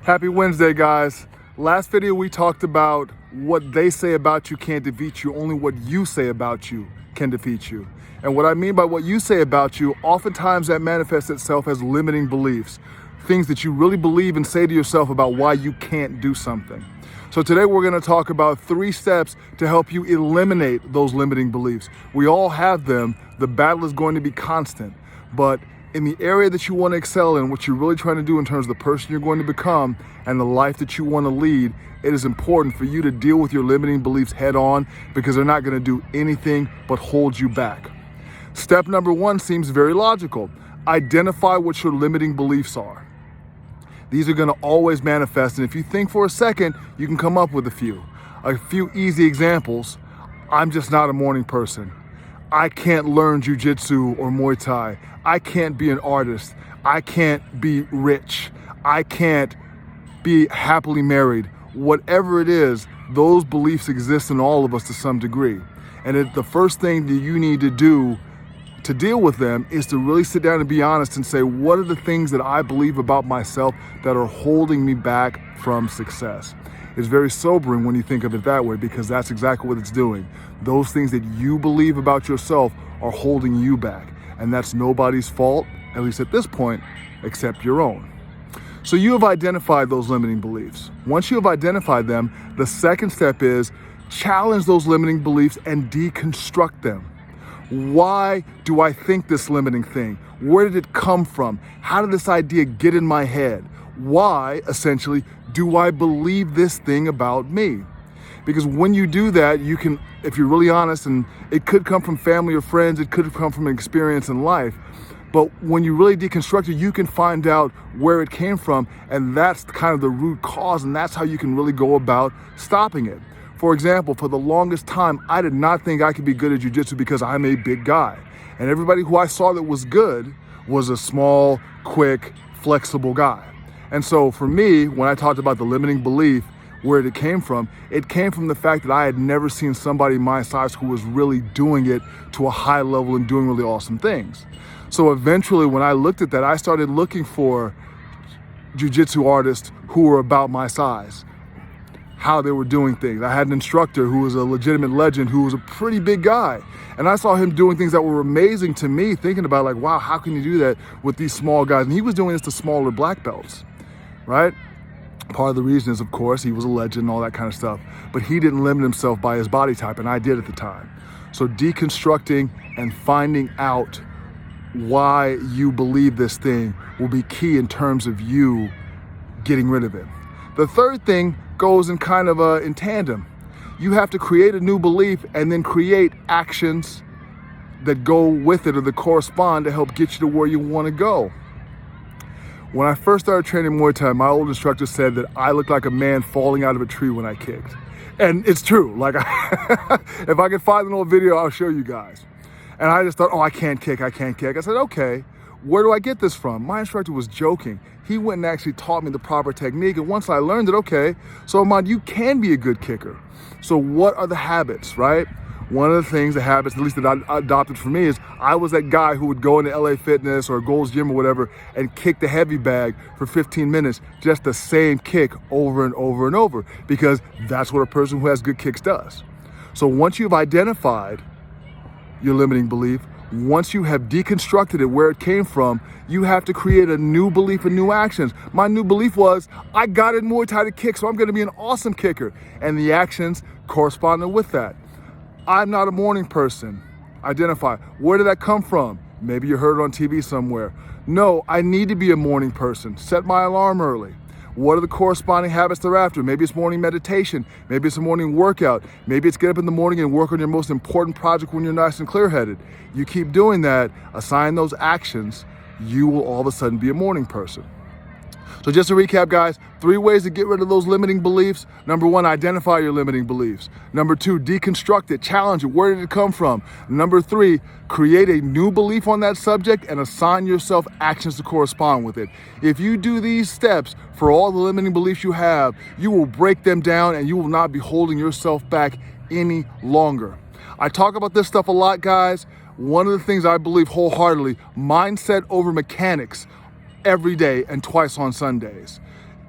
Happy Wednesday, guys. Last video we talked about what they say about you can't defeat you, only what you say about you can defeat you. And what I mean by what you say about you, oftentimes that manifests itself as limiting beliefs, things that you really believe and say to yourself about why you can't do something. So today we're going to talk about 3 steps to help you eliminate those limiting beliefs. We all have them. The battle is going to be constant, but in the area that you want to excel in, what you're really trying to do in terms of the person you're going to become and the life that you want to lead, it is important for you to deal with your limiting beliefs head on, because they're not going to do anything but hold you back. Step number 1 seems very logical. Identify what your limiting beliefs are. These are going to always manifest, and if you think for a second, you can come up with a few easy examples. I'm just not a morning person. I can't learn jujitsu or Muay Thai. I can't be an artist. I can't be rich. I can't be happily married. Whatever it is, those beliefs exist in all of us to some degree. And the first thing that you need to do to deal with them is to really sit down and be honest and say, what are the things that I believe about myself that are holding me back from success? It's very sobering when you think of it that way, because that's exactly what it's doing. Those things that you believe about yourself are holding you back. And that's nobody's fault, at least at this point, except your own. So you have identified those limiting beliefs. Once you have identified them, the second step is challenge those limiting beliefs and deconstruct them. Why do I think this limiting thing? Where did it come from? How did this idea get in my head? Why, essentially, do I believe this thing about me? Because when you do that, you can, if you're really honest, and it could come from family or friends, it could come from an experience in life, but when you really deconstruct it, you can find out where it came from, and that's kind of the root cause, and that's how you can really go about stopping it. For example, for the longest time, I did not think I could be good at jiu-jitsu because I'm a big guy. And everybody who I saw that was good was a small, quick, flexible guy. And so for me, when I talked about the limiting belief, where it came from the fact that I had never seen somebody my size who was really doing it to a high level and doing really awesome things. So eventually, when I looked at that, I started looking for jiu-jitsu artists who were about my size, how they were doing things. I had an instructor who was a legitimate legend, who was a pretty big guy. And I saw him doing things that were amazing to me, thinking about like, wow, how can you do that with these small guys? And he was doing this to smaller black belts, right? Part of the reason is, of course, he was a legend and all that kind of stuff, but he didn't limit himself by his body type, and I did at the time. So deconstructing and finding out why you believe this thing will be key in terms of you getting rid of it. The third thing goes in kind of in tandem. You have to create a new belief and then create actions that go with it or that correspond to help get you to where you want to go. When I first started training Muay Thai, my old instructor said that I looked like a man falling out of a tree when I kicked. And it's true. Like, if I can find an old video, I'll show you guys. And I just thought, oh, I can't kick. I said, okay, where do I get this from? My instructor was joking. He went and actually taught me the proper technique. And once I learned it, okay, so Ahmad, you can be a good kicker. So what are the habits, right? One of the things, the habits, at least that I adopted for me, is I was that guy who would go into LA Fitness or Gold's Gym or whatever and kick the heavy bag for 15 minutes, just the same kick over and over and over, because that's what a person who has good kicks does. So once you've identified your limiting belief, once you have deconstructed it, where it came from, you have to create a new belief and new actions. My new belief was, I got in Muay Thai to kick, so I'm gonna be an awesome kicker. And the actions corresponded with that. I'm not a morning person. Identify. Where did that come from? Maybe you heard it on TV somewhere. No, I need to be a morning person. Set my alarm early. What are the corresponding habits thereafter? Maybe it's morning meditation. Maybe it's a morning workout. Maybe it's get up in the morning and work on your most important project when you're nice and clear-headed. You keep doing that, assign those actions, you will all of a sudden be a morning person. So just to recap, guys, 3 ways to get rid of those limiting beliefs. Number 1, identify your limiting beliefs. Number 2, deconstruct it, challenge it. Where did it come from? Number 3, create a new belief on that subject and assign yourself actions to correspond with it. If you do these steps for all the limiting beliefs you have, you will break them down and you will not be holding yourself back any longer. I talk about this stuff a lot, guys. One of the things I believe wholeheartedly, mindset over mechanics, every day and twice on Sundays.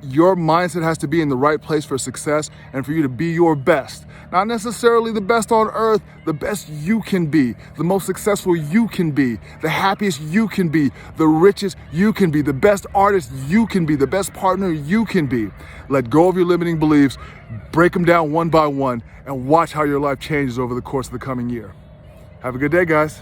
your mindset has to be in the right place for success and for you to be your best. Not necessarily the best on earth, the best you can be, the most successful you can be, the happiest you can be, the richest you can be, the best artist you can be, the best partner you can be. Let go of your limiting beliefs, break them down one by one, and watch how your life changes over the course of the coming year. Have a good day, guys.